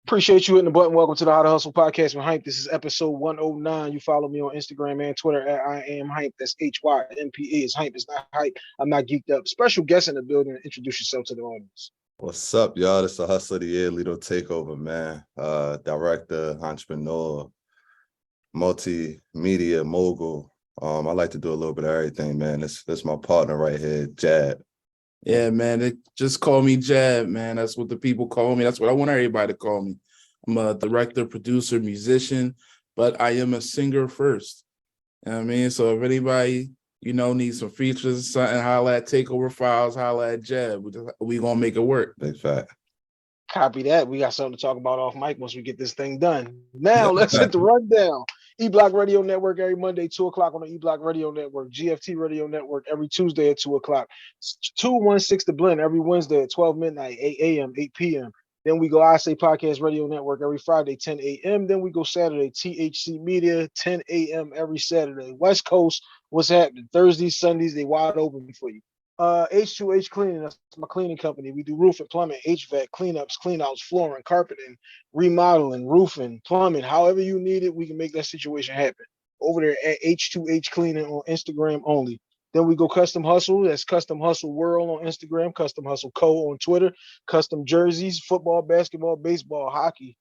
Appreciate you hitting the button. Welcome to the How to Hustle podcast with Hype. This is episode 109. You follow me on Instagram and Twitter at I am Hype. That's HYMPE. It's Hype. It's not Hype. I'm not geeked up. Special guest in the building. Introduce yourself to the audience. What's up, y'all? This is the Hustler of the Year, Lito Takeover, man. Director, entrepreneur, multimedia mogul. I like to do a little bit of everything, man. This my partner right here, Jeb. Yeah, man. They just call me Jeb, man. That's what the people call me. That's what I want everybody to call me. I'm a director, producer, musician, but I am a singer first. You know what I mean? So if anybody, needs some features or something, holla at Takeover Files, holla at Jeb. We gonna make it work. Big fact. Copy that. We got something to talk about off mic once we get this thing done. Now let's hit the rundown. E-Block Radio Network every Monday, 2 o'clock on the E-Block Radio Network. GFT Radio Network every Tuesday at 2 o'clock. 216 The Blend every Wednesday at 12 midnight, 8 a.m., 8 p.m. Then we go I Say Podcast Radio Network every Friday, 10 a.m. Then we go Saturday, THC Media, 10 a.m. every Saturday. West Coast, what's happening? Thursdays, Sundays, they wide open for you. H2H Cleaning, that's my cleaning company. We do roofing, plumbing, HVAC, cleanups, cleanouts, flooring, carpeting, remodeling, roofing, plumbing. However you need it, we can make that situation happen. Over there at H2H Cleaning on Instagram only. Then we go Custom Hustle. That's Custom Hustle World on Instagram, Custom Hustle Co. on Twitter, custom jerseys, football, basketball, baseball, hockey.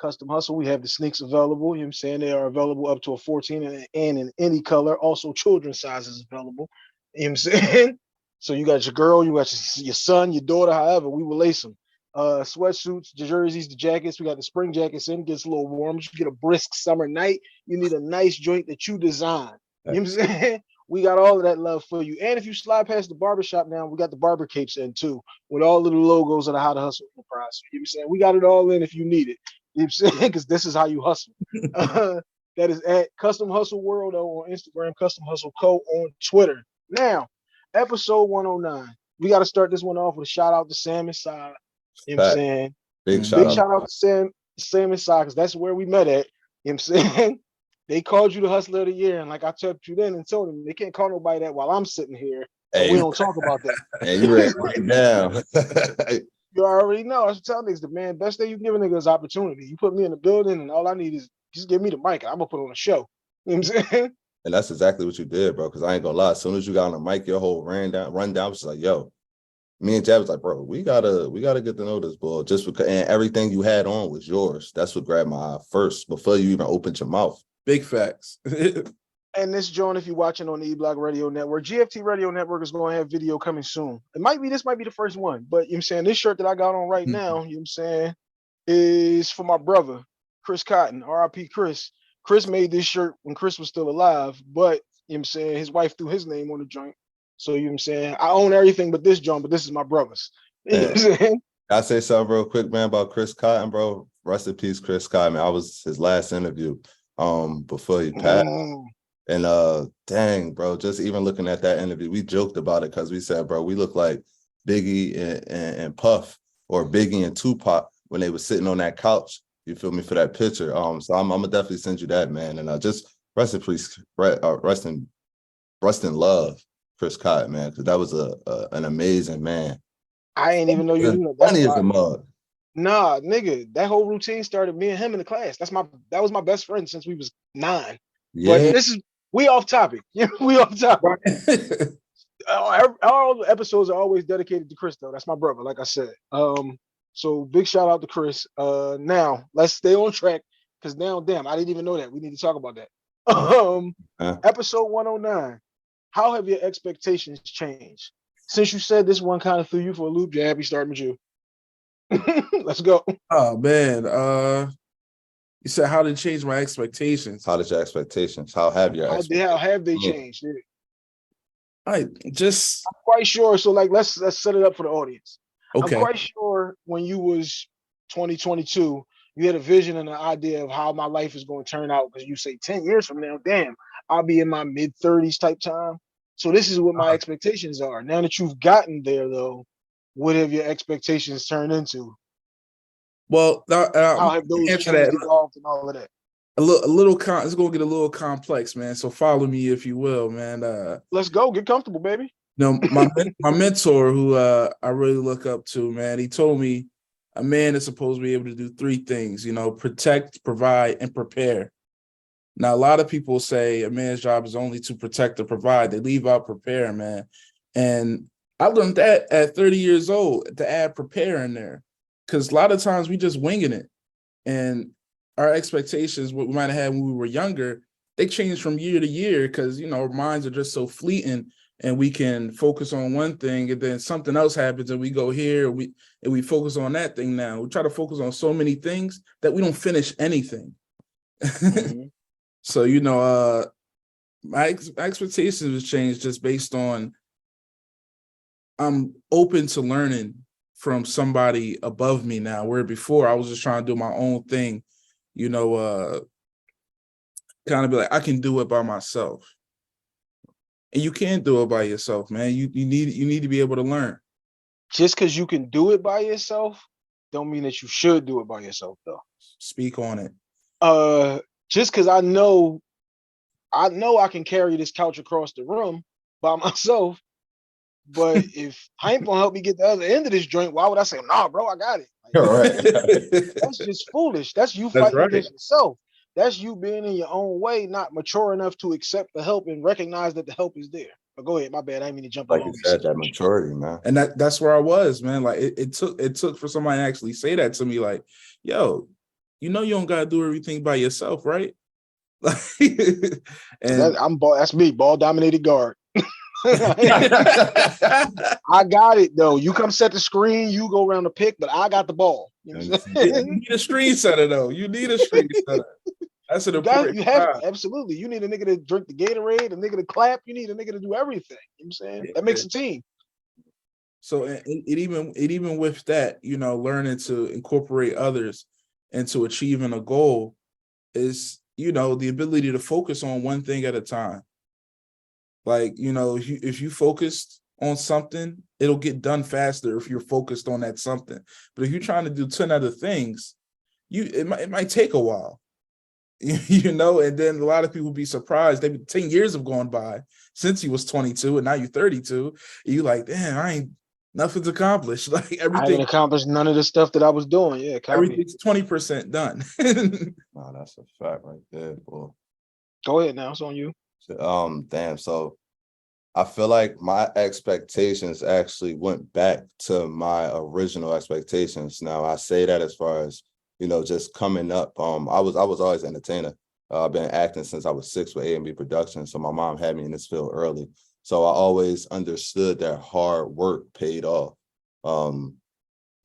Custom Hustle, we have the sneaks available. You know what I'm saying? They are available up to a 14 and in any color. Also, children's sizes available. You know what I'm saying? So you got your girl, you got your son, your daughter, however, we will lace them. Sweatsuits, the jerseys, the jackets. We got the spring jackets in. It gets a little warm. You get a brisk summer night. You need a nice joint that you design. You know what I'm saying? We got all of that love for you. And if you slide past the barbershop now, we got the barber capes in too, with all of the logos of the How to Hustle Enterprise. You know what I'm saying? We got it all in if you need it. You know what I'm saying? Because this is how you hustle. That is at Custom Hustle World on Instagram, Custom Hustle Co. on Twitter. Now, episode 109. We got to start this one off with a shout out to Sam and Sai. You know what I'm saying? Big shout out to Sam and Sai, because that's where we met at. You know what I'm saying? They called you the Hustler of the Year, and like I told you then and told them, they can't call nobody that while I'm sitting here. Hey. We don't talk about that. Hey, you ready right now. You already know. I should tell niggas, the man, best thing you can give a nigga is opportunity. You put me in the building, and all I need is just give me the mic, and I'm going to put on a show. You know what I'm saying? And that's exactly what you did, bro, because I ain't gonna lie. As soon as you got on the mic, your whole rundown was like, yo, me and Jab was like, bro, we gotta get to know this boy. Just because, and everything you had on was yours. That's what grabbed my eye first before you even opened your mouth. Big facts. And this joint, if you're watching on the E-Block Radio Network, GFT Radio Network is going to have video coming soon. This might be the first one, but you know what I'm saying, this shirt that I got on right now, you know what I'm saying, is for my brother, Chris Cotton, RIP Chris. Chris made this shirt when Chris was still alive, but you know what I'm saying, his wife threw his name on the joint. So you know what I'm saying, I own everything but this joint, but this is my brother's. You know what I'm saying? I say something real quick, man, about Chris Cotton, bro. Rest in peace, Chris Cotton. I was his last interview before he passed. And dang, bro, just even looking at that interview, we joked about it because we said, bro, we look like Biggie and Puff, or Biggie and Tupac when they were sitting on that couch. You feel me, for that picture? So I'm gonna definitely send you that, man. And just rest in peace, rest in love, Chris Cotton, man, because that was an amazing man. I ain't even know you knew that. Funny as a mug. Nah, nigga, that whole routine started me and him in the class. That was my best friend since we was 9. Yeah. But we off topic. We off topic. All the episodes are always dedicated to Chris, though. That's my brother, like I said. So big shout out to Chris. Now let's stay on track, because now, damn, I didn't even know that. We need to talk about that. Episode 109. How have your expectations changed? Since you said this one kind of threw you for a loop, Jab, we starting with you. Let's go. Oh man. You said how did it change my expectations? How did your expectations? How have your expectations? How have they changed? Yeah. I'm quite sure. So like let's set it up for the audience. Okay. I'm quite sure when you was 2022, you had a vision and an idea of how my life is going to turn out, because you say 10 years from now, damn, I'll be in my mid-30s type time. So this is what my expectations are. Now that you've gotten there, though, what have your expectations turned into? Well, how have those evolved and all of that? It's gonna get a little complex, man. So follow me, if you will, man. Let's go. Get comfortable, baby. My mentor, who I really look up to, man, he told me a man is supposed to be able to do three things, protect, provide, and prepare. Now, a lot of people say a man's job is only to protect or provide. They leave out prepare, man. And I learned that at 30 years old to add prepare in there, because a lot of times we just winging it. And our expectations, what we might have had when we were younger, they change from year to year because, our minds are just so fleeting, and we can focus on one thing and then something else happens and we go here and we focus on that thing now. We try to focus on so many things that we don't finish anything. Mm-hmm. So, my expectations have changed just based on I'm open to learning from somebody above me now, where before I was just trying to do my own thing, kind of be like, I can do it by myself. And you can't do it by yourself, man. You need to be able to learn. Just because you can do it by yourself don't mean that you should do it by yourself, though. Speak on it. Just because I know I can carry this couch across the room by myself, but if I ain't gonna help me get the other end of this joint, why would I say, nah, bro, I got it? Like, that's just foolish. That's you fighting against yourself. That's you being in your own way, not mature enough to accept the help and recognize that the help is there. But go ahead, my bad. I didn't mean to jump like you said, that maturity, man. And that's where I was, man. Like it took for somebody to actually say that to me, like, yo, you don't gotta do everything by yourself, right? And that's me, ball dominated guard. I got it though. You come set the screen, you go around the pick, but I got the ball. You need a screen setter though. You need a screen setter. That's an important. You have absolutely. You need a nigga to drink the Gatorade, a nigga to clap. You need a nigga to do everything. You know what I'm saying? That makes a team. So it even with that, learning to incorporate others into achieving a goal is, the ability to focus on one thing at a time. Like, if you focused on something, it'll get done faster if you're focused on that something. But if you're trying to do 10 other things, it might take a while. And then a lot of people be surprised. 10 years have gone by since you was 22 and now you're 32. And you're like, damn, nothing's accomplished. Like everything. I didn't accomplish none of the stuff that I was doing. Yeah, everything's 20% done. No, that's a fact right there, boy. Go ahead now. It's on you. Damn. So I feel like my expectations actually went back to my original expectations. Now I say that as far as, just coming up. I was always an entertainer. I've been acting since I was 6 with A&B Productions. So my mom had me in this field early. So I always understood that hard work paid off.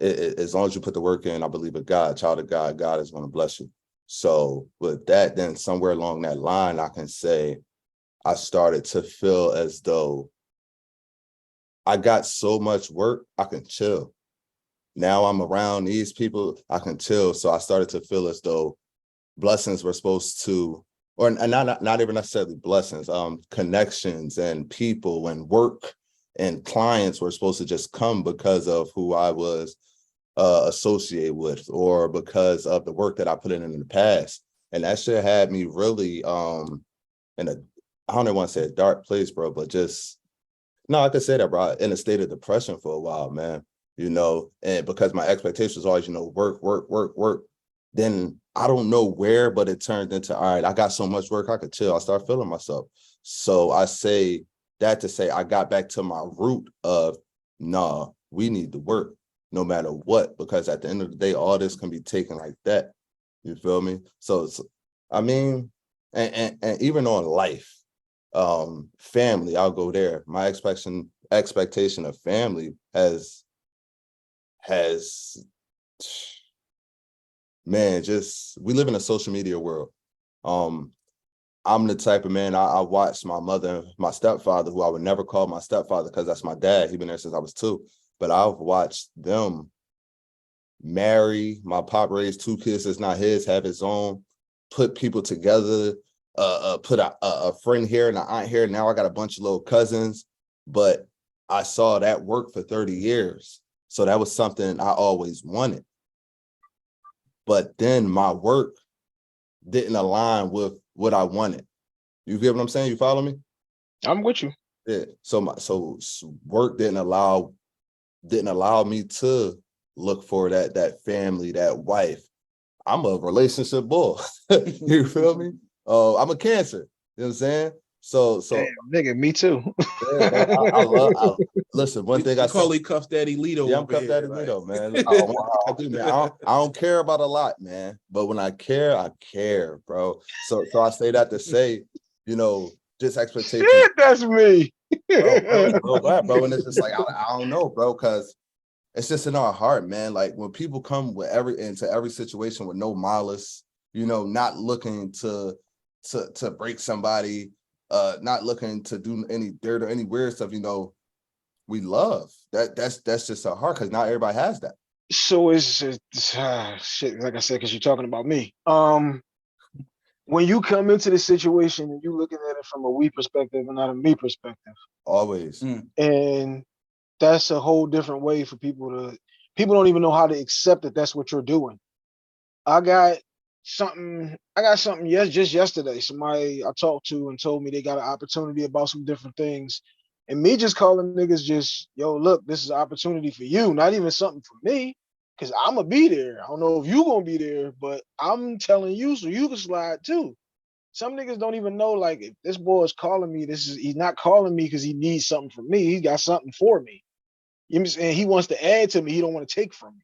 As long as you put the work in, I believe in God, child of God, God is going to bless you. So with that, then somewhere along that line, I can say I started to feel as though I got so much work, I can chill. Now I'm around these people, I can chill. So I started to feel as though blessings were supposed to, or not even necessarily blessings, connections and people and work and clients were supposed to just come because of who I was associated with, or because of the work that I put in the past. And that shit had me really in a, I don't even want to say a dark place, bro, but just, no, I could say that, bro, in a state of depression for a while, man, and because my expectations always, work. Then I don't know where, but it turned into, all right, I got so much work, I could chill. I start feeling myself. So I say that to say I got back to my root of, nah, we need to work no matter what, because at the end of the day, all this can be taken like that. You feel me? So it's, I mean, and even on life, family, I'll go there. My expectation of family has man, just, we live in a social media world. I'm the type of man, I watched my mother, my stepfather, who I would never call my stepfather because that's my dad. He's been there since I was 2. But I've watched them marry. My pop raised 2 kids that's not his, have his own, put people together, put a friend here and an aunt here. Now I got a bunch of little cousins, but I saw that work for 30 years. So that was something I always wanted. But then my work didn't align with what I wanted. You get what I'm saying? You follow me? I'm with you. Yeah. So work didn't allow me to look for that family, that wife. I'm a relationship bull. You feel me? I'm a Cancer. You know what I'm saying? So Damn, nigga, me too. yeah, man, listen, one thing I call say, it Cuff Daddy Lito. yeah, I'm Cuff Daddy Lito, man. I do, man. I don't care about a lot, man. But when I care, bro. So I say that to say, you know, just expectations. Shit, that's me. bro. And it's just like I don't know, bro, because it's just in our heart, man. Like when people come with into every situation with no malice, you know, not looking to break somebody, not looking to do any dirt or any weird stuff, you know, we love that. That's just our heart, because not everybody has that. So it's shit, like I said, because you're talking about me. When you come into the situation and you looking at it from a we perspective and not a me perspective, Always. and that's a whole different way for people don't even know how to accept that that's what you're doing. I got something just yesterday. Somebody I talked to and told me they got an opportunity about some different things. And me just calling niggas just, yo, look, this is an opportunity for you, not even something for me, because I'm going to be there. I don't know if you going to be there, but I'm telling you so you can slide too. Some niggas don't even know, like, if this boy is calling me, he's not calling me because he needs something from me. He got something for me. You know what I'm saying? He wants to add to me. He don't want to take from me.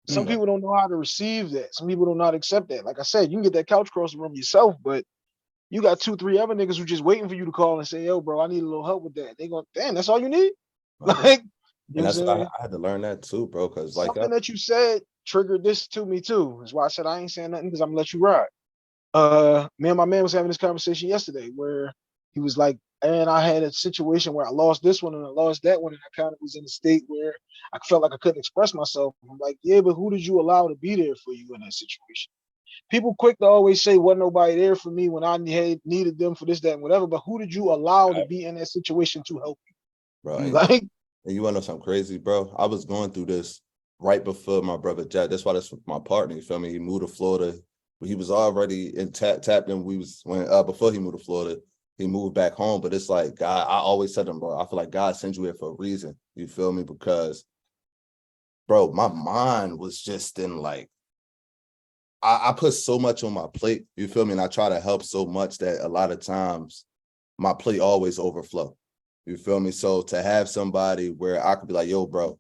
Some people don't know how to receive that. Some people don't know how to accept that. Like I said, you can get that couch cross the room yourself, but you got 2-3 other niggas who just waiting for you to call and say, yo, bro, I need a little help with that. They go, damn, that's all you need? Like, you know what I'm saying? I had to learn that too, bro, because like something that you said triggered this to me too. That's why I said I ain't saying nothing, because I'm gonna let you ride. Me and my man was having this conversation yesterday where he was like, and I had a situation where I lost this one and I lost that one, and I kind of was in a state where I felt like I couldn't express myself. I'm like, yeah, but who did you allow to be there for you in that situation? People quick to always say, wasn't nobody there for me when I needed them for this, that, and whatever, but who did you allow to be in that situation to help you? Bro, Like, and you want to know something crazy, bro? I was going through this right before my brother Jeb. That's why that's my partner. You feel me? He moved to Florida. He was already in tapped in. Before he moved to Florida, he moved back home. But it's like God. I always said to him, bro, I feel like God sent you here for a reason. You feel me? Because, bro, my mind was just in like, I put so much on my plate. You feel me? And I try to help so much that a lot of times my plate always overflow. You feel me? So to have somebody where I could be like, yo, bro,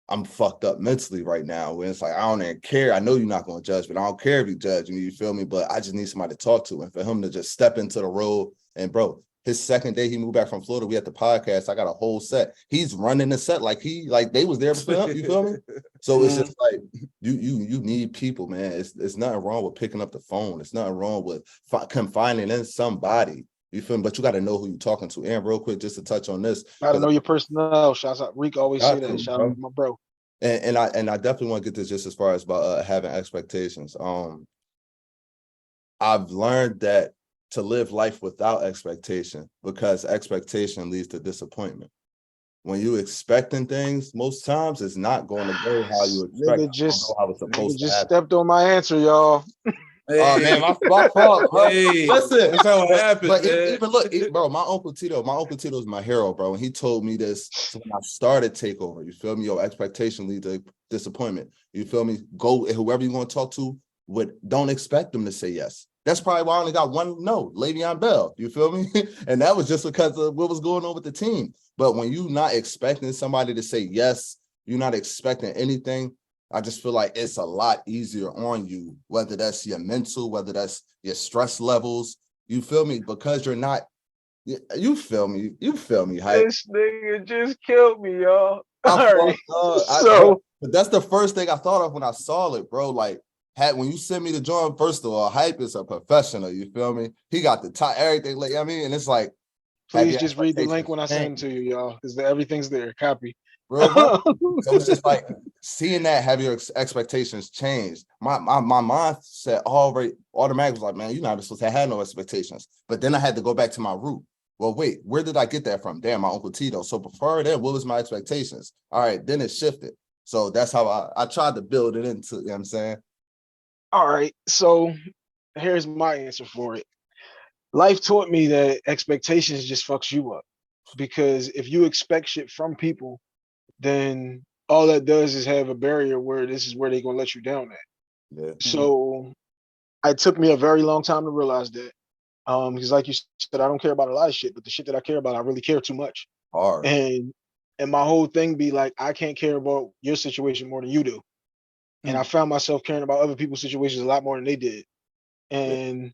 I'm fucked up mentally right now. When it's like, I don't even care. I know you're not going to judge, but I don't care if you judge me. You feel me? But I just need somebody to talk to. And for him to just step into the role. And bro, his second day he moved back from Florida, we had the podcast. I got a whole set. He's running the set like they was there for him. You feel me? So it's just like you need people, man. It's nothing wrong with picking up the phone. It's nothing wrong with confiding in somebody. You feel me? But you got to know who you're talking to. And real quick, just to touch on this. Gotta know your personnel. Shouts out. Rick always say that. Shout out to my bro. And I definitely want to get this just as far as about having expectations. I've learned that to live life without expectation, because expectation leads to disappointment. When you expecting things, most times it's not going to go how you expect. Nigga just happen. stepped on my answer, y'all. Oh man, my fault, bro. Hey, listen, that's how it happens. But even look, bro, my Uncle Tito's my hero, bro. And he told me this when I started Takeover. You feel me? Your expectation leads to disappointment. You feel me? Go whoever you want to talk to, don't expect them to say yes. That's probably why I only got one no, Le'Veon Bell. You feel me? And that was just because of what was going on with the team. But when you're not expecting somebody to say yes, you're not expecting anything, I just feel like it's a lot easier on you, whether that's your mental, whether that's your stress levels. You feel me? Because you're not, you feel me? You feel me, hype? This nigga just killed me, y'all. But that's the first thing I thought of when I saw it, bro. Like, when you send me to join, first of all, Hype is a professional. You feel me? He got the top, everything. Like, I mean, and it's like, please just read the link when I send it to you, y'all, because everything's there. Copy. Real bro. So it's just like seeing that have your expectations changed. My mindset already automatically was like, man, you're not supposed to have no expectations. But then I had to go back to my root. Well, wait, where did I get that from? Damn, my Uncle Tito. So before that, what was my expectations? All right, then it shifted. So that's how I tried to build it into, you know what I'm saying? All right, so here's my answer for it. Life taught me that expectations just fucks you up, because if you expect shit from people, then all that does is have a barrier where this is where they're gonna let you down at. Yeah. So it took me a very long time to realize that. Because like you said, I don't care about a lot of shit, but the shit that I care about, I really care too much. Hard. And my whole thing be like, I can't care about your situation more than you do. And I found myself caring about other people's situations a lot more than they did. And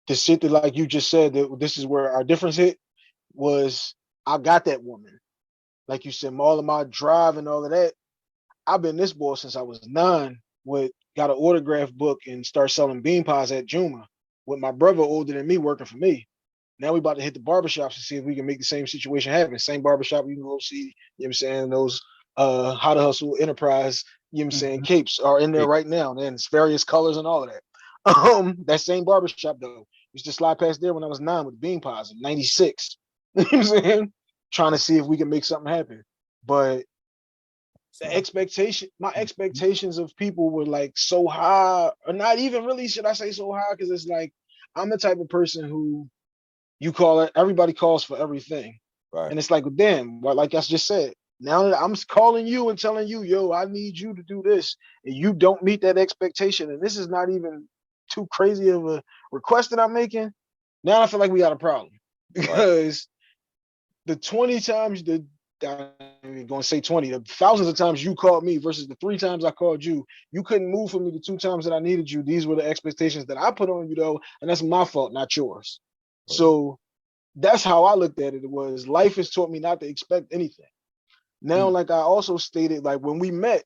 the shit that, like you just said, that this is where our difference hit, was I got that woman. Like you said, all of my drive and all of that. I've been this boy since I was 9. Got an autograph book and start selling bean pies at Juma with my brother older than me working for me. Now we about to hit the barbershops to see if we can make the same situation happen. Same barbershop you can go see, you know what I'm saying, those how to hustle enterprise, you know what I'm saying, capes are in there right now. And it's various colors and all of that. That same barbershop though, used to slide past there when I was 9 with bean pies in 96. You know what I'm saying? Trying to see if we can make something happen. But my expectations of people were like so high, or not even really, should I say so high? Because it's like, I'm the type of person who you call it, everybody calls for everything. Right. And it's like, damn, well, like I just said, now that I'm calling you and telling you, yo, I need you to do this, and you don't meet that expectation, and this is not even too crazy of a request that I'm making, now I feel like we got a problem. Because the 20 times I'm going to say 20, the thousands of times you called me versus the 3 times I called you, you couldn't move for me the 2 times that I needed you. These were the expectations that I put on you though, and that's my fault, not yours. Right. So that's how I looked at it. It was, life has taught me not to expect anything. Now, like I also stated, like when we met,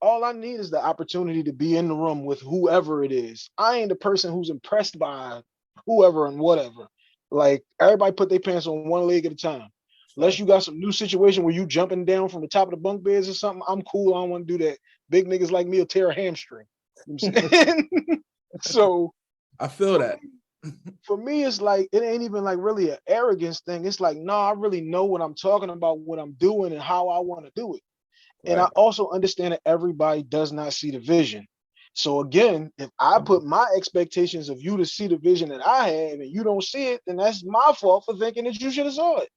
all I need is the opportunity to be in the room with whoever it is. I ain't the person who's impressed by whoever and whatever. Like, everybody put their pants on one leg at a time. Unless you got some new situation where you jumping down from the top of the bunk beds or something, I'm cool. I don't want to do that. Big niggas like me will tear a hamstring. You know what I'm saying? So I feel that. For me, it's like, it ain't even like really an arrogance thing. It's like, no, I really know what I'm talking about, what I'm doing, and how I want to do it. Right. And I also understand that everybody does not see the vision. So again, if I put my expectations of you to see the vision that I have and you don't see it, then that's my fault for thinking that you should have saw it.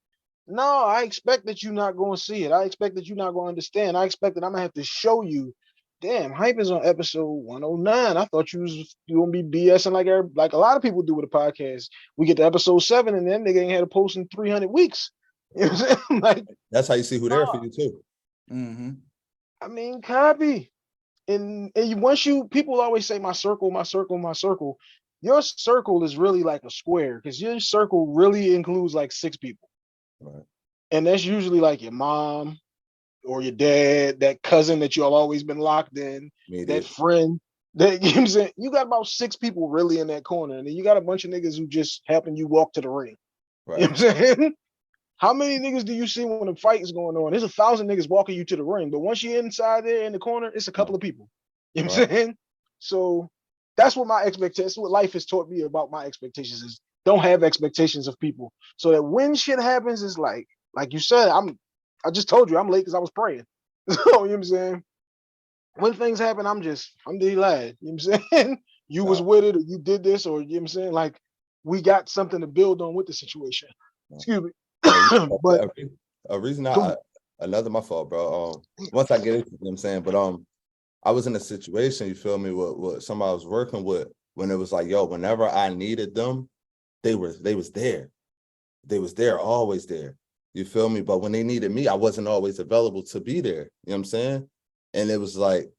No, I expect that you're not going to see it. I expect that you're not going to understand. I expect that I'm going to have to show you. Damn, Hype is on episode 109. I thought you going to be BSing like a lot of people do with a podcast. We get to episode 7 and then they ain't had a post in 300 weeks. You know what I'm saying? Like, that's how you see who there for you too. Mm-hmm. I mean, copy. And once people always say my circle, my circle, my circle. Your circle is really like a square, because your circle really includes like 6 people. Right. And that's usually like your mom or your dad, that cousin that you've always been locked in, that friend. That, you know what I'm saying? You got about 6 people really in that corner. And then you got a bunch of niggas who just helping you walk to the ring. Right. You know what I'm saying? How many niggas do you see when a fight is going on? There's 1,000 niggas walking you to the ring. But once you're inside there in the corner, it's a couple of people. You know what I'm saying? So that's what my expectations, what life has taught me about my expectations is, don't have expectations of people. So that when shit happens, it's like you said, I just told you I'm late because I was praying. So, you know what I'm saying? When things happen, I'm the lad. You know what I'm saying? You was with it, or you did this, or you know what I'm saying? Like, we got something to build on with the situation. Excuse me. But a reason another my fault, bro. Once I get it, you know what I'm saying? But I was in a situation, you feel me, with somebody I was working with, when it was like, yo, whenever I needed them, they was there. They was there, always there. You feel me? But when they needed me, I wasn't always available to be there. You know what I'm saying? And it was like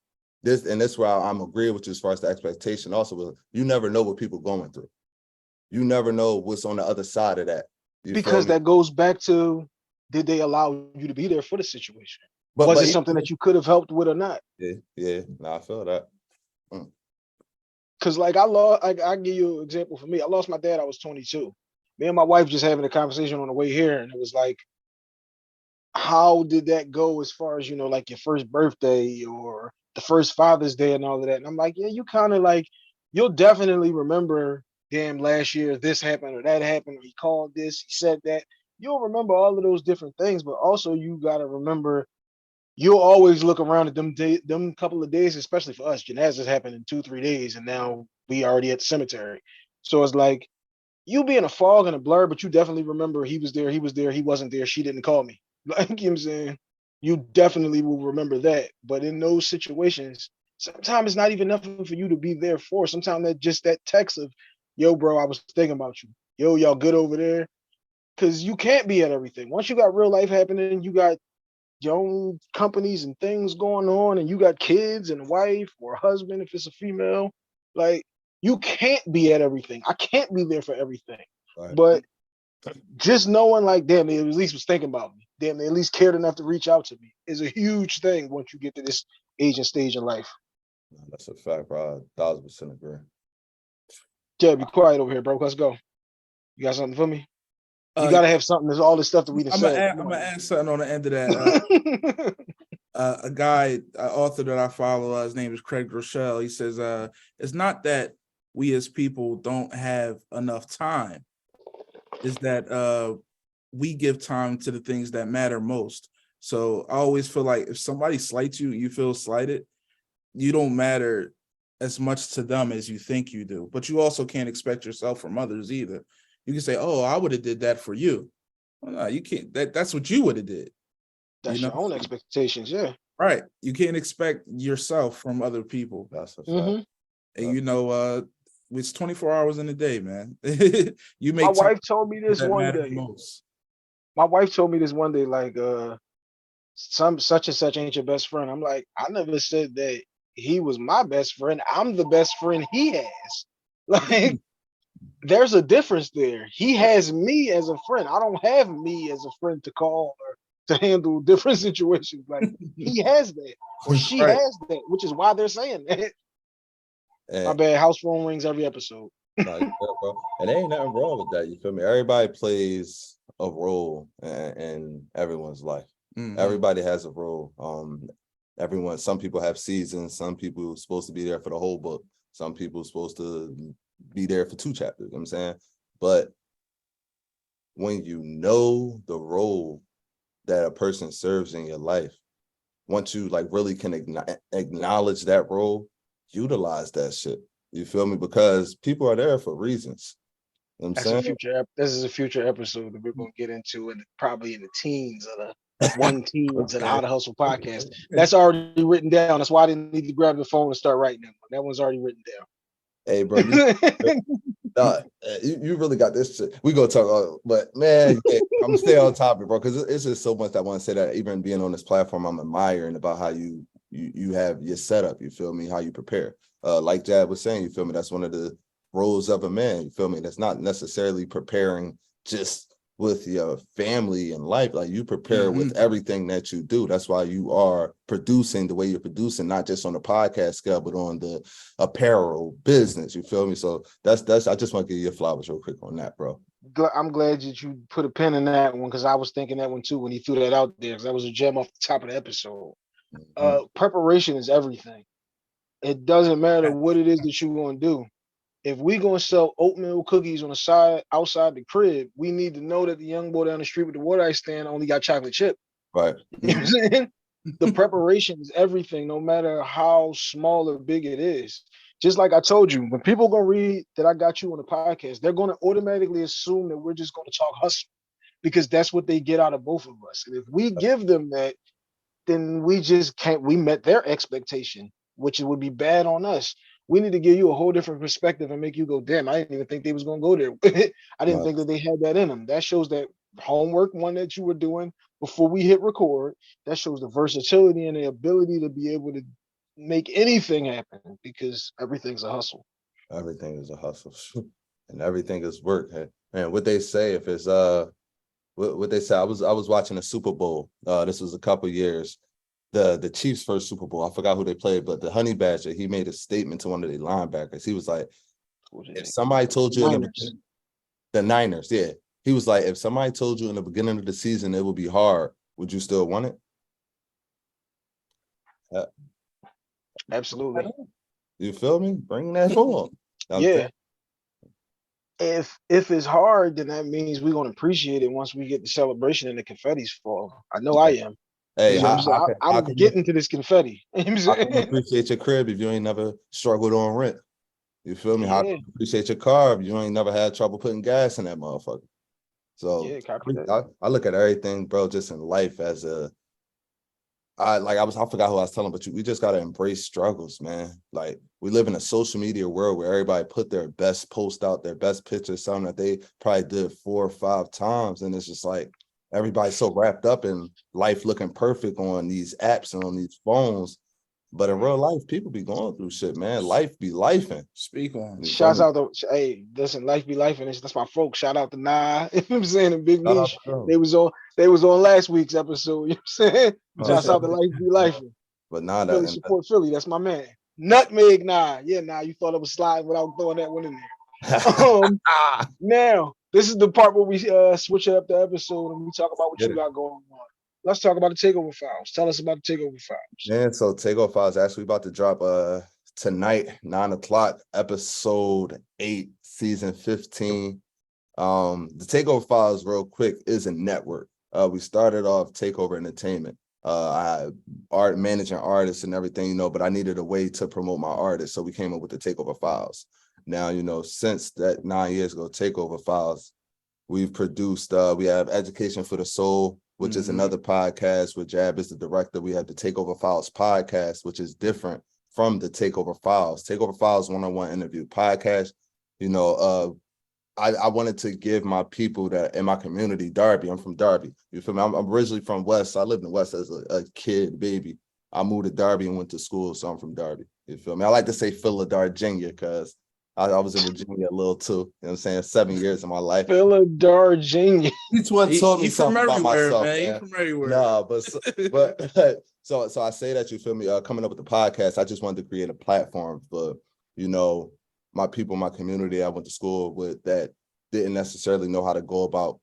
this, and that's where I'm agreeing with you as far as the expectation also. You never know what people are going through. You never know what's on the other side of that. Because that goes back to, did they allow you to be there for the situation? Was it something that you could have helped with or not? Yeah. No, I feel that. Because like I give you an example for me. I lost my dad, I was 22. Me and my wife just having a conversation on the way here, and it was like, how did that go as far as, you know, like your first birthday or the first Father's Day and all of that? And I'm like, yeah, you kind of like, you'll definitely remember, damn, last year this happened or that happened, or he called this, he said that. You'll remember all of those different things, but also you got to remember, you'll always look around at them couple of days, especially for us. Janazas happened in 2-3 days, and now we already at the cemetery. So it's like, you be in a fog and a blur, but you definitely remember he was there, he wasn't there, she didn't call me. Like, you know what I'm saying? you definitely will remember that. But in those situations, sometimes it's not even nothing for you to be there for. Sometimes that just that text of, yo, bro, I was thinking about you. Yo, y'all good over there? Because you can't be at everything. Once you got real life happening, you got your own companies and things going on, and you got kids and a wife or a husband if it's a female. Like, you can't be at everything. I can't be there for everything. Right. But just knowing, like, damn, they at least was thinking about me. Damn, they at least cared enough to reach out to me is a huge thing once you get to this age and stage in life. That's a fact, bro. 1,000% agree. Yeah, be quiet over here, bro. Let's go. You got something for me? You gotta have something. There's all this stuff that we done said. I'm gonna add something on the end of that. A guy, an author that I follow, his name is Craig Rochelle. He says, it's not that we as people don't have enough time. It's that we give time to the things that matter most. So I always feel like if somebody slights you, you feel slighted, you don't matter as much to them as you think you do. But you also can't expect yourself from others either. You can say, oh, I would have did that for you. Well, no, you can't. That's what you would have did. That's your own expectations, yeah. Right. You can't expect yourself from other people. That's a fact. And it's 24 hours in a day, man. You make my wife told me this one day. Most. My wife told me this one day, like, such and such ain't your best friend. I'm like, I never said that he was my best friend. I'm the best friend he has. Like, there's a difference there. He has me as a friend. I don't have me as a friend to call or to handle different situations. Like, he has that, or she has that, which is why they're saying that. My bad. House phone rings every episode. Like, bro. And there ain't nothing wrong with that. You feel me? Everybody plays a role in everyone's life. Mm-hmm. Everybody has a role. Some people have seasons. Some people are supposed to be there for the whole book. Some people are supposed to be there for 2 chapters. You know what I'm saying? But when you know the role that a person serves in your life, once you like really can acknowledge that role, utilize that shit. You feel me? Because people are there for reasons. You know what I'm saying? This is a future episode that we're going to get into, and probably in the teens of the teens of the How to Hustle podcast. That's already written down. That's why I didn't need to grab the phone and start writing that one. That one's already written down. Hey, bro, you really got this shit. We gonna talk, but man, I'm gonna stay on topic, bro, because it's just so much I want to say that even being on this platform, I'm admiring about how you have your setup. You feel me? How you prepare. Like Jab was saying, you feel me? That's one of the roles of a man. You feel me? That's not necessarily preparing just with your family and life. Like, you prepare with everything that you do. That's why you are producing the way you're producing, not just on the podcast scale, but on the apparel business. You feel me? So that's I just want to give you your flowers real quick on that, bro. I'm glad that you put a pin in that one, because I was thinking that one too when he threw that out there, because that was a gem off the top of the episode. Preparation is everything. It doesn't matter what it is that you're going to do. If we going to sell oatmeal cookies on the side outside the crib, we need to know that the young boy down the street with the water ice stand only got chocolate chip. Right. You know what I'm saying? The preparation is everything, no matter how small or big it is. Just like I told you, when people going to read that I got you on the podcast, they're going to automatically assume that we're just going to talk hustle, because that's what they get out of both of us. And if we give them that, then we just can't, we met their expectation, which would be bad on us. We need to give you a whole different perspective and make you go, damn, I didn't even think they was going to go there. I didn't think that they had that in them. That shows that homework one that you were doing before we hit record. That shows the versatility and the ability to be able to make anything happen, because everything's a hustle. Everything is a hustle. And everything is work. Man, what they say, if it's what they say, I was watching a Super Bowl. This was a couple years. The Chiefs' first Super Bowl. I forgot who they played, but the Honey Badger, he made a statement to one of the linebackers. He was like, if somebody told you the Niners, yeah. He was like, if somebody told you in the beginning of the season it would be hard, would you still want it? Absolutely. You feel me? Bring that on. Yeah. If it's hard, then that means we're gonna appreciate it once we get the celebration and the confetti's fall. I know I am. Hey, I'm getting to this confetti. I can appreciate your crib if you ain't never struggled on rent. You feel me? How I can appreciate your car if you ain't never had trouble putting gas in that motherfucker. So I look at everything, bro, just in life as I forgot who I was telling, but we just gotta embrace struggles, man. Like we live in a social media world where everybody put their best post out, their best picture, something that they probably did 4 or 5 times. And it's just like everybody's so wrapped up in life looking perfect on these apps and on these phones. But in real life, people be going through shit, man. Life be lifing. Speak on. Shouts out to, hey, listen, life be life, and that's my folks. Shout out to Nah. You know what I'm saying? And Big Niche. They was on last week's episode. You know what I'm saying? Shouts out to Life Be Life. But nah, Philly support Philly. That's my man. Nutmeg Nah. Yeah, Nah, you thought it was sliding without throwing that one in there. Now, this is the part where we switch up the episode and we talk about what you got going on. Let's talk about the Takeover Files. Tell us about the Takeover Files. Yeah, so Takeover Files actually about to drop tonight, 9:00, episode 8, season 15. The Takeover Files, real quick, is a network. We started off Takeover Entertainment. I managing artists and everything, you know, but I needed a way to promote my artists, so we came up with the Takeover Files. Now, you know, since that 9 years ago, Takeover Files, we've produced, we have Education for the Soul, which is another podcast where Jab is the director. We have the Takeover Files podcast, which is different from the Takeover Files. Takeover Files one-on-one interview podcast. You know, I wanted to give my people that in my community, Darby. I'm from Darby. You feel me? I'm originally from West. I lived in West as a kid, baby. I moved to Darby and went to school, so I'm from Darby. You feel me? I like to say Philadelphia because I was in Virginia a little too. You know what I'm saying? 7 years of my life. Philadelphia. Each one told me something about myself, man. Man. He's from everywhere. No, but so I say that, you feel me? Coming up with the podcast, I just wanted to create a platform for, you know, my people, my community I went to school with that didn't necessarily know how to go about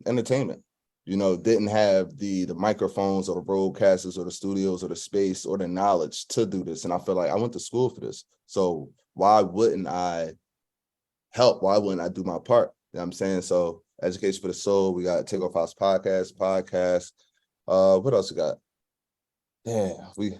entertainment. You know, didn't have the microphones or the broadcasters or the studios or the space or the knowledge to do this. And I feel like I went to school for this. So why wouldn't I help? Why wouldn't I do my part? You know what I'm saying? So Education for the Soul, we got Takeover Files podcast. What else we got? Yeah, we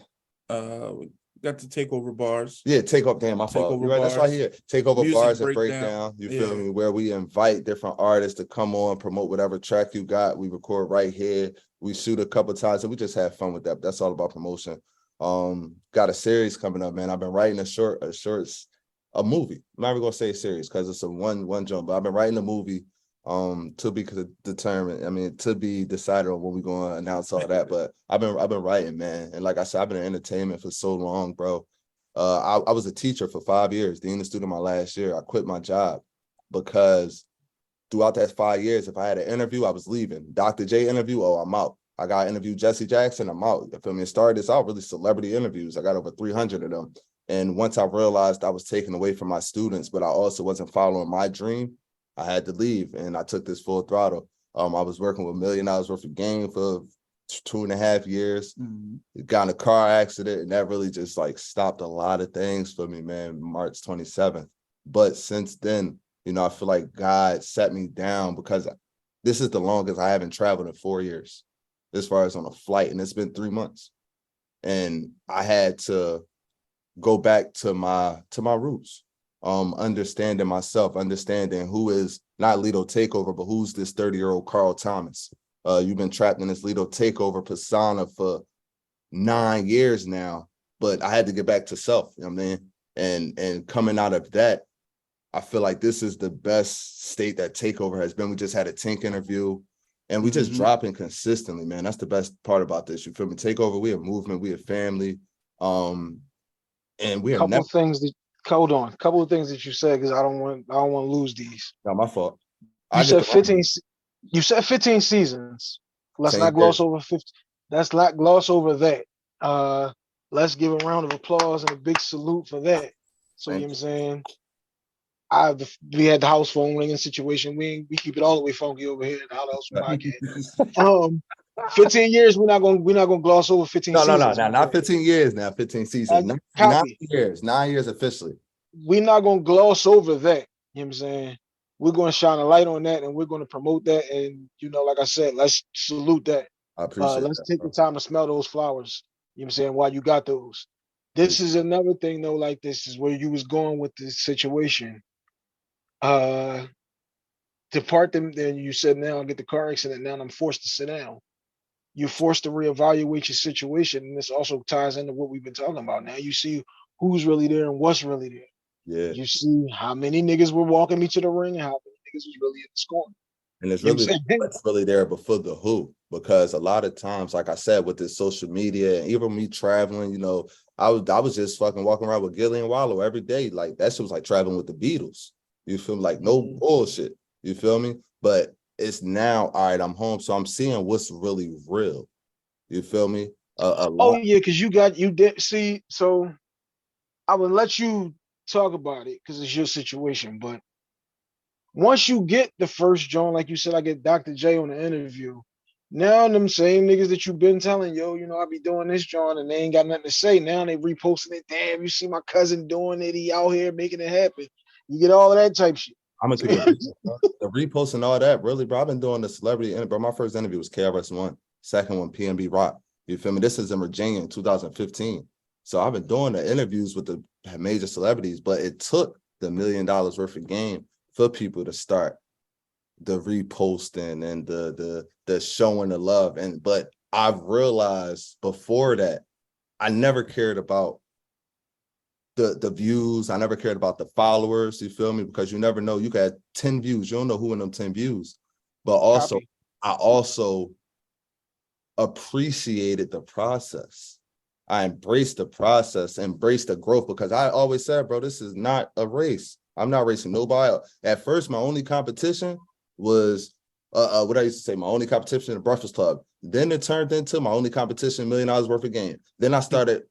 got the Takeover Bars. Yeah, Takeover. Damn, my fault. You're right. That's right here. Takeover Music Bars and Breakdown. You feel me? Where we invite different artists to come on, promote whatever track you got. We record right here. We shoot a couple times, and we just have fun with that. That's all about promotion. Got a series coming up, man. I've been writing a movie. I'm not even gonna say a series because it's a one jump, but I've been writing a movie. To be determined. I mean, to be decided on when we're going to announce all that. But I've been writing, man. And like I said, I've been in entertainment for so long, bro. I was a teacher for 5 years, dean of student my last year. I quit my job because throughout that 5 years, if I had an interview, I was leaving. Dr. J interview, I'm out. I got interviewed Jesse Jackson, I'm out. You feel me? It started this out really celebrity interviews. I got over 300 of them. And once I realized I was taken away from my students, but I also wasn't following my dream, I had to leave, and I took this full throttle. I was working with $1 million worth of game for 2.5 years. Got in a car accident, and that really just like stopped a lot of things for me, man, March 27th. But since then, you know, I feel like God set me down because this is the longest I haven't traveled in 4 years, as far as on a flight, and it's been 3 months. And I had to go back to my roots. Understanding myself, understanding who is not Lito Takeover, but who's this 30-year-old Carl Thomas. You've been trapped in this Lito Takeover persona for 9 years now, but I had to get back to self, you know what I mean? And coming out of that, I feel like this is the best state that Takeover has been. We just had a Tink interview, and we just dropping consistently, man. That's the best part about this. You feel me? Takeover, we a movement, we a family, and we are never. Hold on. A couple of things that you said, because I don't want to lose these. Not my fault. You said 15. You said 15 seasons. Let's not gloss over 50. Let's not gloss over that. Let's give a round of applause and a big salute for that. So you know what I'm saying? We had the house phone ringing situation. We keep it all the way funky over here in the House Podcast. 15 years. We're not gonna gloss over 15 seasons. No, not 15 years now. 15 seasons. 9 years officially. We're not gonna gloss over that. You know what I'm saying? We're gonna shine a light on that, and we're gonna promote that. And you know, like I said, let's salute that. I appreciate let's take the time to smell those flowers. You know what I'm saying? While you got those. This is another thing though, like this is where you was going with this situation. Depart them, then you said now I get the car accident, now I'm forced to sit down. you're forced to reevaluate your situation, and this also ties into what we've been talking about. Now you see who's really there and what's really there. Yeah. You see how many niggas were walking me to the ring and how many niggas was really in the scoring. And it's You know really what I'm saying? what's really there before the who, because a lot of times, like I said, with this social media and even me traveling, you know, I was just fucking walking around with Gillian Wallow every day. Like that shit was like traveling with the Beatles. You feel me? Like no bullshit. You feel me? But it's now, all right, I'm home. So I'm seeing what's really real. You feel me? Oh yeah, because you did see. So I would let you talk about it because it's your situation. But once you get the first joint, like you said, I get Dr. J on the interview. Now them same niggas that you've been telling, yo, you know, I be doing this joint and they ain't got nothing to say. Now they reposting it. Damn, you see my cousin doing it. He out here making it happen. You get all of that type shit. I'm gonna keep it the repost and all that. Really, bro. I've been doing the celebrity interview. Bro, my first interview was KRS-One. Second one, PNB Rock. You feel me? This is in Virginia in 2015. So I've been doing the interviews with the major celebrities, but it took the $1 million worth of game for people to start the reposting and the showing the love. But I've realized before that I never cared about the views. I never cared about the followers, you feel me? Because you never know. You got 10 views. You don't know who in them 10 views. But also, I also appreciated the process. I embraced the process, embraced the growth, because I always said, bro, this is not a race. I'm not racing nobody. At first, my only competition was what I used to say, my only competition in the Breakfast Club. Then it turned into my only competition, $1 million worth of game. Then I started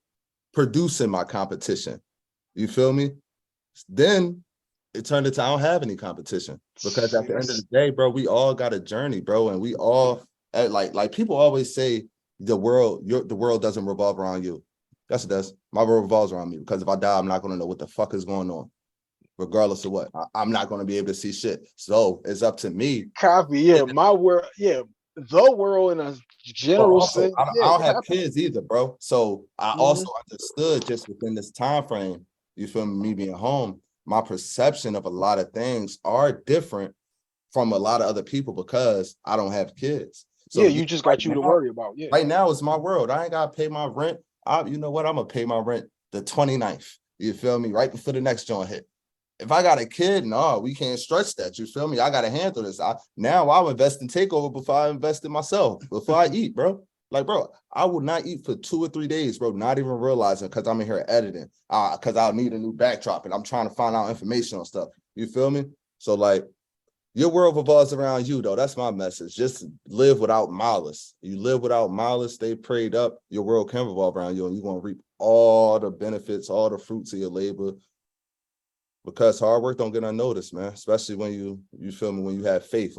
producing my competition. You feel me? Then it turned into I don't have any competition, because at the end of the day, bro, we all got a journey, bro, and we all like people always say the world doesn't revolve around you. Yes, it does. My world revolves around me, because if I die, I'm not going to know what the fuck is going on, regardless of what. I'm not going to be able to see shit. So it's up to me. Copy, yeah. My world, yeah. The world in a general sense. I don't have kids either, bro. So I also understood just within this time frame, you feel me being home, my perception of a lot of things are different from a lot of other people because I don't have kids. So yeah, you just got you to worry about. Yeah. Right now it's my world. I ain't gotta pay my rent. You know what? I'm gonna pay my rent the 29th. You feel me? Right before the next joint hit. If I got a kid, no, we can't stretch that. You feel me? I gotta handle this. Now I'll invest in Takeover before I invest in myself, before I eat, bro. Like, bro, I will not eat for 2 or 3 days, bro, not even realizing, because I'm in here editing, because I'll need a new backdrop and I'm trying to find out information on stuff. You feel me? So, like, your world revolves around you, though. That's my message. Just live without malice. You live without malice, stay prayed up, your world can revolve around you, and you're going to reap all the benefits, all the fruits of your labor. Because hard work don't get unnoticed, man, especially when you feel me, when you have faith.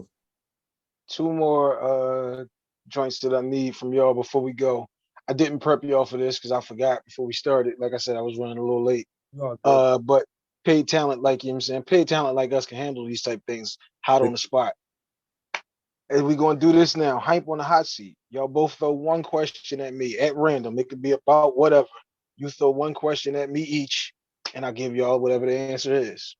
2 more joints that I need from y'all before we go. I didn't prep y'all for this because I forgot before we started. Like I said, I was running a little late. But paid talent, like, you know what I'm saying, paid talent like us can handle these type things hot on the spot. And we're gonna do this now. Hype on the hot seat. Y'all both throw one question at me at random. It could be about whatever. You throw one question at me each, and I'll give y'all whatever the answer is.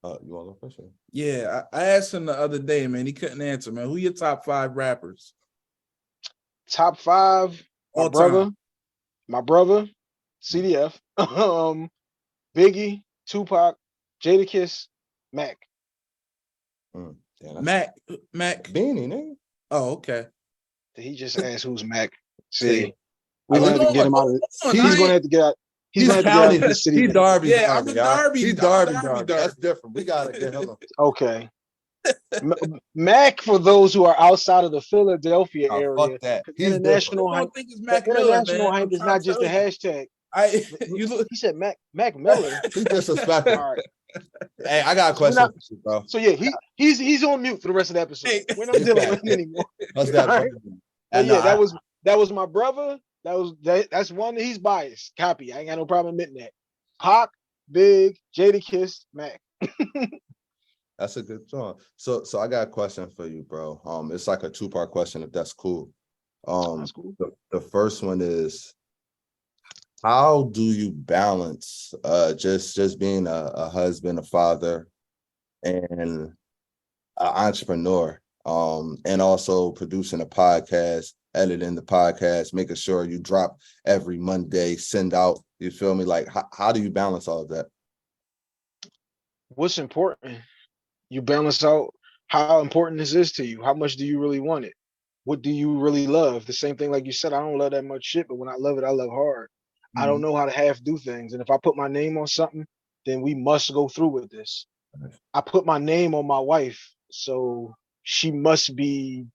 You want to go first? Yeah, I asked him the other day, man. He couldn't answer, man. Who your top 5 rappers? Top 5, my brother, CDF, Biggie, Tupac, Jadakiss, Mac. Mac. Beanie, nigga. Oh, okay. He just asked who's Mac. See, we're gonna have to get him out. He's gonna have to get out. He's gonna have to get out of the city. He Darby. Yeah, I'm a Darby. He's Darby. That's different. We gotta get him. Okay. Mac, for those who are outside of the Philadelphia area, fuck that. international hype. International hype is not just a hashtag. He said Mac Miller. He's disrespectful. All right. Hey, I got a question for you, bro. So yeah, he's on mute for the rest of the episode. We're not dealing with him anymore. What's that? Right? Yeah, that was my brother. That's one that he's biased. Copy. I ain't got no problem admitting that. Pac, Big, Jadakiss, Mac. That's a good song. So I got a question for you, bro. It's like a 2-part question, if that's cool. That's cool. The first one is, how do you balance just being a husband, a father, and an entrepreneur, and also producing a podcast editing the podcast, making sure you drop every Monday, send out, you feel me? Like, how do you balance all of that? What's important? You balance out how important this is to you. How much do you really want it? What do you really love? The same thing, like you said, I don't love that much shit, but when I love it, I love hard. I don't know how to half do things. And if I put my name on something, then we must go through with this. I put my name on my wife, so she must be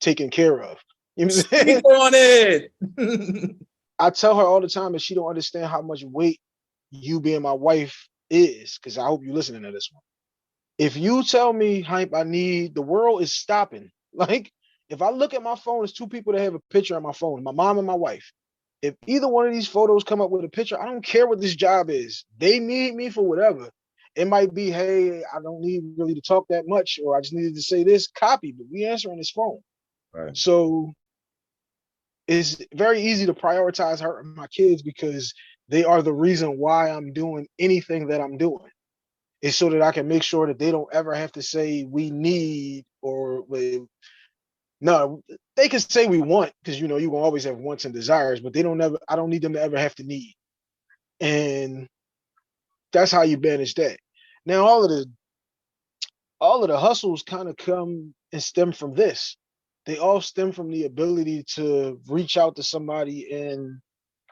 taken care of. You know what I'm saying? Speak on it. I tell her all the time that she don't understand how much weight you being my wife is, because I hope you're listening to this one. If you tell me, Hype, the world is stopping. Like, if I look at my phone, it's two people that have a picture on my phone, my mom and my wife. If either one of these photos come up with a picture, I don't care what this job is. They need me for whatever. It might be, hey, I don't need really to talk that much, or I just needed to say this, copy, but we answering this phone. Right. So it's very easy to prioritize her and my kids because they are the reason why I'm doing anything that I'm doing. It's so that I can make sure that they don't ever have to say we need or no, they can say we want, because you know you will always have wants and desires, but I don't need them to ever have to need. And that's how you manage that. Now all of the hustles kind of come and stem from this. They all stem from the ability to reach out to somebody in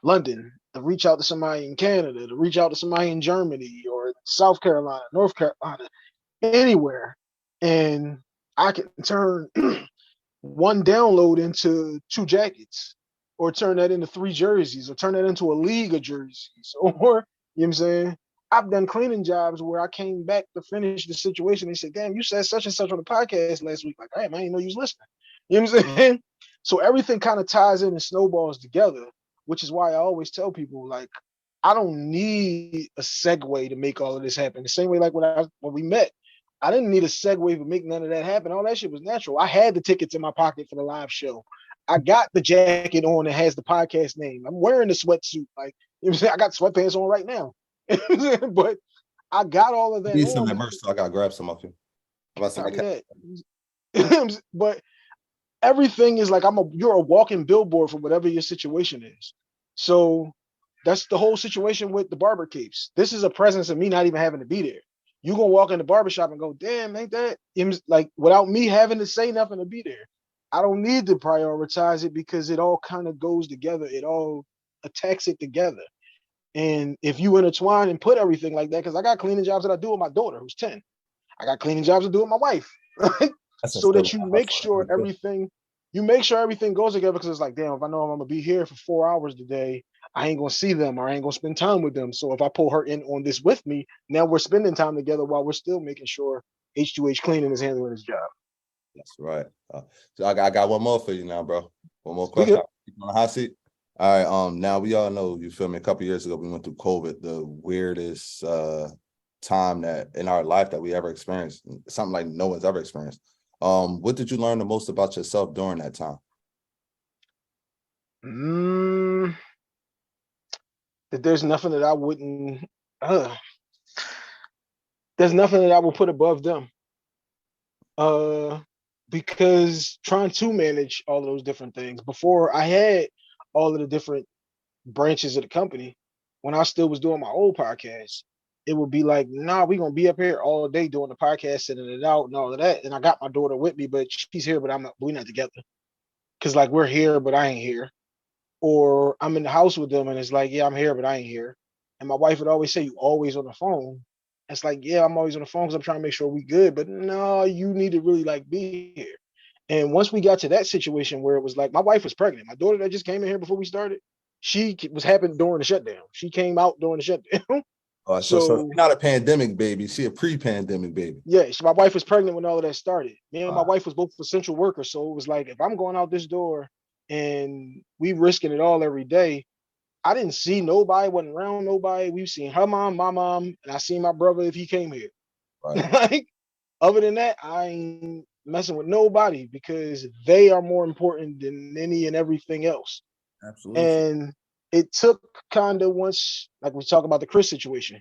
London, to reach out to somebody in Canada, to reach out to somebody in Germany or South Carolina, North Carolina, anywhere. And I can turn one download into 2 jackets, or turn that into 3 jerseys, or turn that into a league of jerseys, or, you know what I'm saying? I've done cleaning jobs where I came back to finish the situation. They said, damn, you said such and such on the podcast last week. Like, damn, I didn't know you was listening. You know what I'm saying? So everything kind of ties in and snowballs together, which is why I always tell people, like, I don't need a segue to make all of this happen. The same way, like when we met, I didn't need a segue to make none of that happen. All that shit was natural. I had the tickets in my pocket for the live show. I got the jacket on that has the podcast name. I'm wearing the sweatsuit. Like, you know what I'm saying? I got sweatpants on right now. But I got all of that Need some of on. that merch, so I gotta grab some of you. But everything is like you're a walking billboard for whatever your situation is. So that's the whole situation with the barber capes. This is a presence of me not even having to be there. You gonna walk in the barbershop and go, damn, ain't that like, without me having to say nothing to be there. I don't need to prioritize it because it all kind of goes together. It all attacks it together. And if you intertwine and put everything like that, because I got cleaning jobs that I do with my daughter who's 10. I got cleaning jobs to do with my wife. So that you make sure everything goes together, because it's like, damn, if I know I'm gonna be here for 4 hours today, I ain't gonna see them, or I ain't gonna spend time with them. So if I pull her in on this with me, now we're spending time together while we're still making sure H2H Cleaning is handling his job. That's right. So I got one more for you now, bro. One more question. On the hot seat. All right. Now we all know, you feel me, a couple years ago we went through COVID, the weirdest time that in our life that we ever experienced, something like no one's ever experienced. What did you learn the most about yourself during that time? That there's nothing that I wouldn't there's nothing that I would put above them. Because trying to manage all of those different things, before I had all of the different branches of the company, when I still was doing my old podcast, it would be like, nah, we're gonna be up here all day doing the podcast, sending it out and all of that. And I got my daughter with me, but she's here, but we're not together. Cause like, we're here, but I ain't here. Or I'm in the house with them and it's like, yeah, I'm here, but I ain't here. And my wife would always say, you always on the phone. It's like, yeah, I'm always on the phone because I'm trying to make sure we good, but no, you need to really like be here. And once we got to that situation where it was like, my wife was pregnant. My daughter that just came in here before we started, she was happening during the shutdown. She came out during the shutdown. So not a pandemic baby, she a pre-pandemic baby. Yeah, so my wife was pregnant when all of that started. Me and my wife was both essential workers. So it was like, if I'm going out this door and we risking it all every day, I didn't see nobody, wasn't around nobody. We've seen her mom, my mom, and I seen my brother if he came here. Right. Like, other than that, I ain't messing with nobody because they are more important than any and everything else. Absolutely. And it took kind of, once, like we talk about the Chris situation,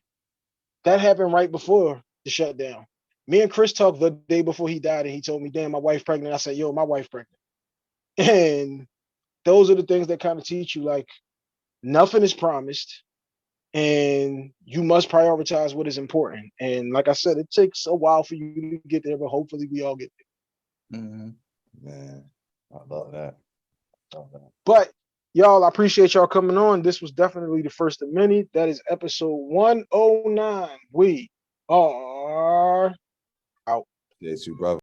that happened right before the shutdown. Me and Chris talked the day before he died, and he told me, damn, my wife pregnant. I said, yo, my wife pregnant. And those are the things that kind of teach you, like, nothing is promised, and you must prioritize what is important. And like I said, it takes a while for you to get there, but hopefully we all get there. Mm-hmm. Man, I love that. But y'all, I appreciate y'all coming on. This was definitely the first of many. That is episode 109. We are out. Yes, you brother.